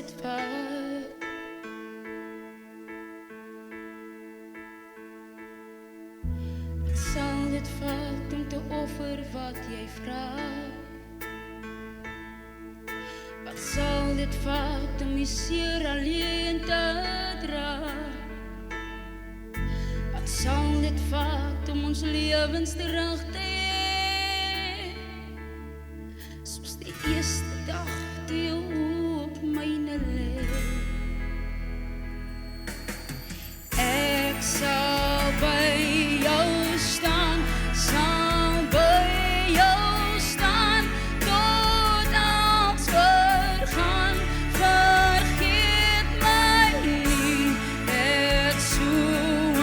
dit vat? Wat sal dit vat om te offer wat jy vra? Wat sal dit vat om die seer alleen te dra? Wat sal dit vat om ons lewens terug te hê? Soos die eerste dag toe jou oë op myne lê. Ek sal by jou staan, sal by jou staan, tot als vergaan, vergeet my nie, ek so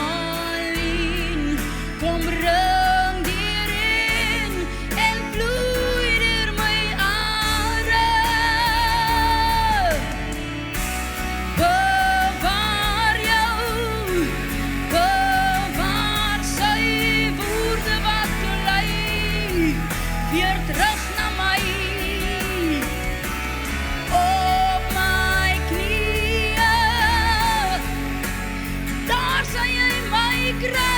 alleen, kom ring hierin, en vloei deur my are, bewaar jou, bewaar sy woorde wat lei, weer terug na my, op my knieë, daar sal jy my kry.